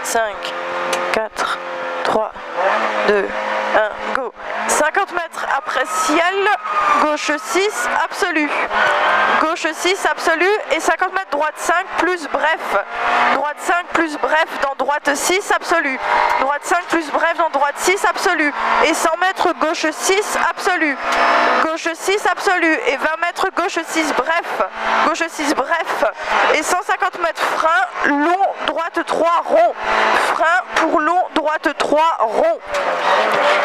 5, 4, 3, 2, 1, go. 50 mètres après ciel, gauche 6, absolu. Gauche 6, absolu, et 50 mètres droite 5 plus bref. Droite 5 plus bref dans droite 6, absolu. Droite 5 plus bref dans droite 6, absolu. Et 100 mètres gauche 6, absolu. Gauche 6, absolu. Et 20 mètres gauche 6, bref. Gauche 6, bref. Et 150 mètres frein, long, droite 3, rond. Frein pour long, droite 3, rond.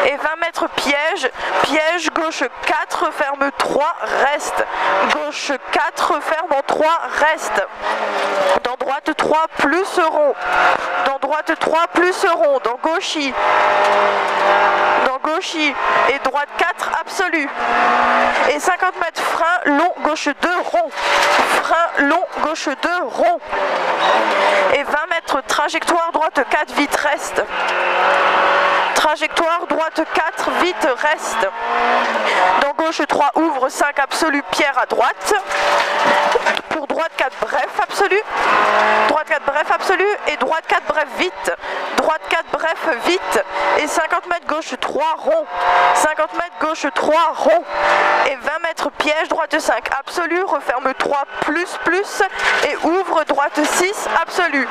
Et 20 mètres piège, piège, gauche 4, ferme 3, reste. Gauche 4, ferme en 3, reste. Dans droite 3, plus rond. Dans droite 3, plus rond. Dans gauchis. Dans gauchis. Et droite 4, absolu. Et 50 mètres frein, long, gauche 2, rond. Frein, long, gauche 2, rond. Et 20 mètres trajectoire, droite 4, vite, reste. Trajectoire, droite 4, vite, reste. Dans gauche 3, ouvre 5, absolu, pierre à droite. Pour droite 4, bref, absolu. Droite 4, bref, absolu. Et droite 4, bref, vite. Droite 4, bref, vite. Et 50 mètres gauche 3, rond. 50 mètres gauche 3, rond. Et 20 mètres piège, droite 5, absolu. Referme 3, plus, plus. Et ouvre droite 6, absolu.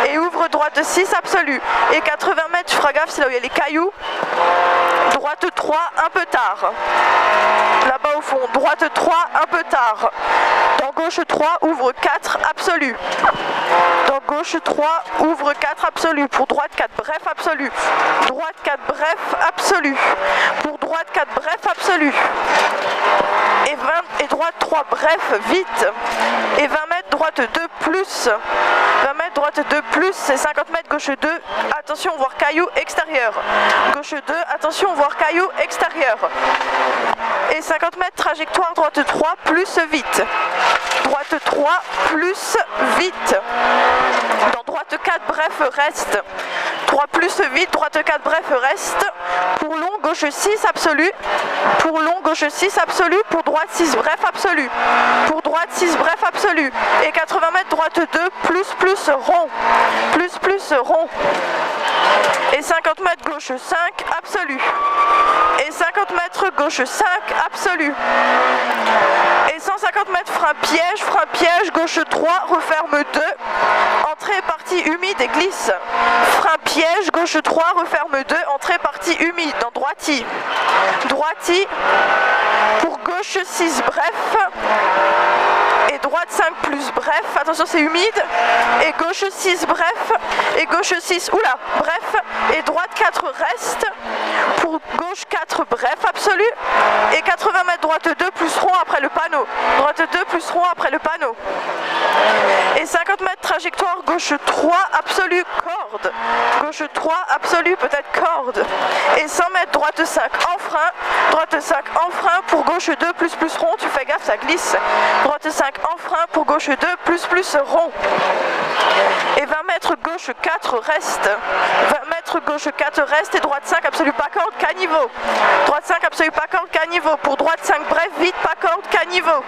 Et ouvre droite 6, absolu. Et 80 mètres, tu feras gaffe, c'est là où il y a les cailloux. Droite 3, un peu tard. Là-bas au fond, droite 3, un peu tard. Dans gauche 3, ouvre 4, absolu. Dans gauche 3, ouvre 4, absolu. Pour droite 4, bref, absolu. Droite 4, bref, absolu. Pour droite 4, bref, absolu. Et droite 3, bref, vite. Et 20 mètres, droite 2, plus. 20 mètres, droite 2, plus. C'est 50 mètres, gauche 2. Attention, voir caillou extérieur. Gauche 2, attention, voir caillou extérieur. Et 50 mètres, trajectoire, droite 3, plus vite. Droite 3, plus vite. Dans droite 4, bref, reste. 3 plus vite, droite 4, bref, reste. Pour long, gauche 6, absolu. Pour long, gauche 6, absolu. Pour droite 6, bref, absolu. Pour droite 6, bref, absolu. Et 80 mètres, droite 2, plus, rond. Plus, rond. Et 50 mètres, gauche 5, absolu. Et 50 mètres, gauche 5, absolu. Et 150 mètres, frein piège, gauche 3, referme 2. Entrée, partie humide et glisse. Frein piège, gauche 3, referme 2. Entrée, partie humide, dans droiti. Droiti. Pour gauche 6, bref. Et droite 5 plus bref, attention c'est humide. Et gauche 6, bref. Et gauche 6, oula, bref. Et droite 4, reste. Pour gauche 4, bref, absolu. Et 80 mètres, droite 2 plus rond après le panneau. Droite 2 plus rond après le panneau. Et 50 mètres, trajectoire, gauche 3, absolu, corde. Gauche 3, absolu, peut-être corde. Et 100 mètres, droite 5, en frein. Droite 5, en frein, pour gauche 2 plus rond, tu fais gaffe, ça glisse. Droite 5, en frein, pour gauche 2 plus rond. Et 20 mètres, gauche 4, reste. 20 mètres, gauche 4, reste. Et droite 5, absolu, pas corde, caniveau. Droite 5, absolu, pas corde, caniveau. Pour droite 5, bref, vite, pas corde, caniveau.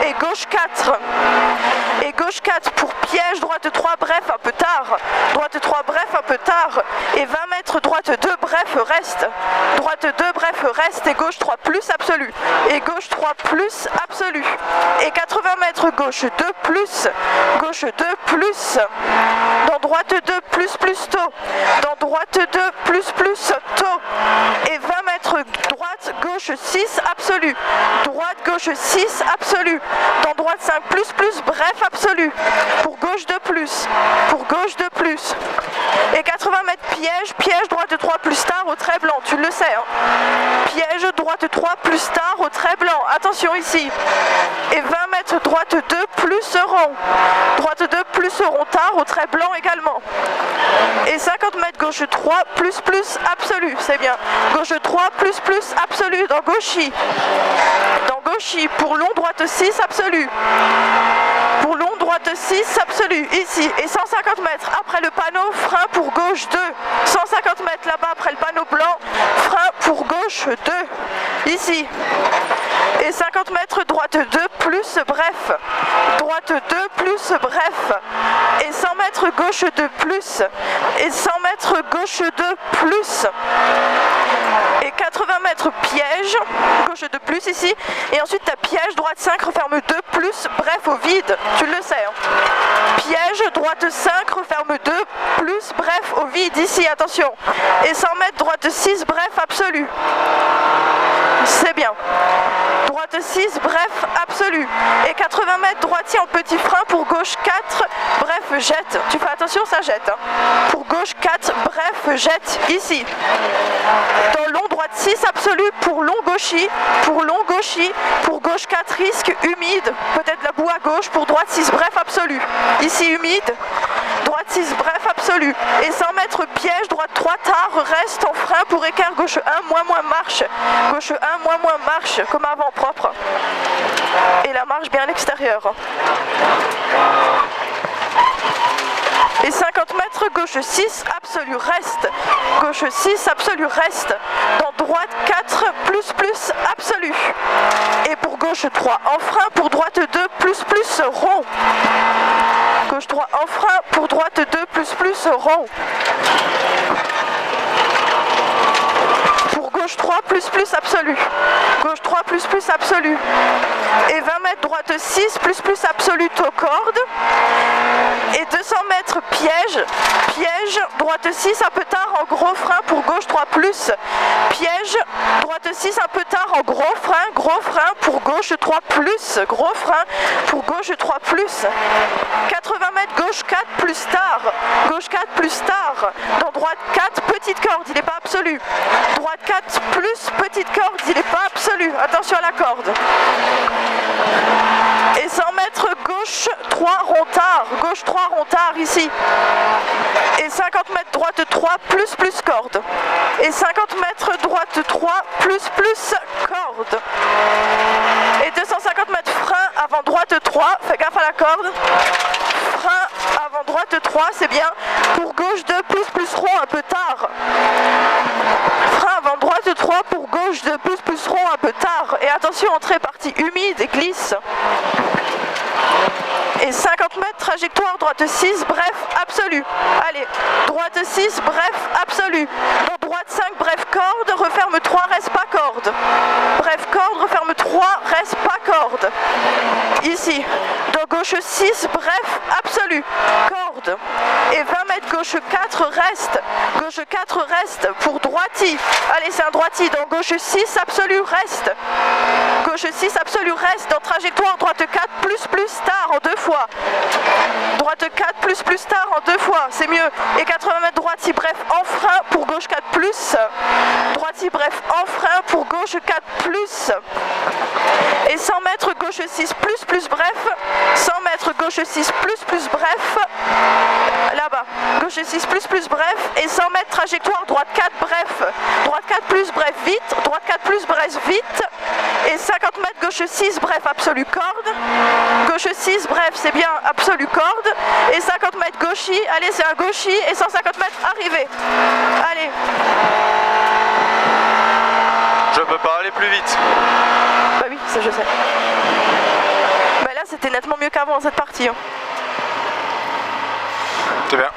Et gauche 4. Et gauche 4 pour piège, droite 3, bref, un peu tard. Droite 3, bref, un peu tard. Et 20 mètres, droite 2, bref, reste. Droite 2, bref, reste. Et gauche 3, plus, absolu. Et gauche 3, plus, absolu. Et 80 mètres, gauche 2, plus. Gauche 2, plus. Dans droite 2, plus, tôt. Dans droite 2, plus, tôt. Et 20 mètres, droite, gauche 6, absolu. Droite, gauche 6, absolu. Dans droite 5, plus, bref, absolu. Pour gauche 2, plus. Pour gauche 2, plus. Et 80 mètres, piège, droite 3, plus tard au trait blanc. Tu le sais, hein. Piège, droite 3, plus tard au trait blanc. Attention ici. Et 20 mètres, droite 2, plus rond. Droite 2, plus rond, tard au trait blanc également. Et 50 mètres, gauche 3, plus, absolu. C'est bien. Gauche 3, plus, absolu. Dans gauchis. Dans gauchis. Pour long, droite 6, absolu. Pour long, droite 6, absolu. Ici. Et 150 mètres après le panneau, frein pour gauche 2. 150 mètres là-bas après le panneau blanc, frein pour gauche gauche 2, ici. Et 50 mètres droite 2 plus bref. Droite 2 plus bref. Et 100 mètres gauche 2 plus. Et 100 mètres gauche 2 plus. Et 80 mètres piège, gauche 2 plus ici. Et ensuite ta piège, droite 5, referme 2 plus, bref au vide. Tu le sais. Hein. Piège, droite 5, referme 2 plus, bref au vide ici, attention. Et 100 mètres, droite 6, bref absolu. C'est bien. Droite 6, bref, absolu. Et 80 mètres droitier en petit frein pour gauche 4, bref, jette. Tu fais attention, ça jette. Hein. Pour gauche 4, bref, jette, ici. Dans long, droite 6, absolu, pour long gauchis, pour gauche 4, risque, humide, peut-être la boue à gauche, pour droite 6, bref, absolu. Ici, humide. Droite 6, bref, absolu. Et 100 mètres piège, droite 3, tard, reste en frein pour écart, gauche 1, moins, marche. Gauche 1, moins, marche, comme avant, propre. Et la marche bien à l'extérieur. Et 50 mètres, gauche 6, absolu, reste. Gauche 6, absolu, reste. Dans droite 4, plus, absolu. Et pour gauche 3, en frein, pour droite 2, plus, rond. Gauche 3, en frein, pour droite 2, plus, rond. Pour gauche 3, plus, absolu. Gauche 3, plus, absolu. Et 20 mètres, droite 6, plus, absolu, taux corde. Et 200 mètres, piège, droite 6, un peu tard, en gros frein, pour gauche 3 plus. Piège, droite 6, un peu tard, en gros frein, pour gauche 3 plus. Gros frein, pour gauche 3 plus. 80 mètres, gauche 4 plus tard. Gauche 4 plus tard. Dans droite 4, petite corde, il n'est pas absolu. Droite 4 plus, petite corde, il n'est pas absolu. Attention à la corde. Et 100 mètres, gauche 3 rond-tard. Gauche 3 rond-tard ici. Et 50 mètres, droite 3 plus corde. Et 50 mètres, droite 3 plus corde. Et 250 mètres, frein avant droite 3. Fais gaffe à la corde. Frein avant droite 3, c'est bien. Pour gauche 2 plus rond, un peu tard. Frein avant droite 3, pour gauche 2 plus rond, un peu tard. Et attention, entrée partie humide et glisse. Et 50 mètres, trajectoire, droite 6, bref, absolu. Allez, droite 6, bref, absolu. Dans droite 5, bref, corde, referme 3, reste pas corde. Bref, corde, referme 3, reste pas corde. Ici, dans gauche 6, bref, absolu. Corde. Et 20 mètres, gauche 4, reste. Gauche 4, reste. Pour droiti. Allez, c'est un droiti. Dans gauche 6, absolu, reste. Gauche 6, absolu, reste. Dans trajectoire, droite 4, plus tard, en 2 fois. Droite 4, plus tard, en 2 fois. C'est mieux. Et 80 mètres, droiti, bref, en frein, pour gauche 4, plus. Droiti, bref, en frein, pour gauche 4, plus. Et 100 mètres, gauche 6, plus, bref. 100 mètres, gauche 6, plus, bref. Là-bas. Gauche 6, plus, bref. Et 100 mètres, trajectoire, droite 4, bref. Droite 4, plus, bref, vite. Droite 4, plus, bref, vite. Et 50 mètres, gauche 6, bref, absolu, corde. Gauche 6, bref, c'est bien, absolu, corde. Et 50 mètres, gauchis. Allez, c'est un gauchis. Et 150 mètres, arrivée. Allez. Je peux pas aller plus vite. Bah oui, ça je sais. Bah là, c'était nettement mieux qu'avant cette partie. Hein. C'est bien.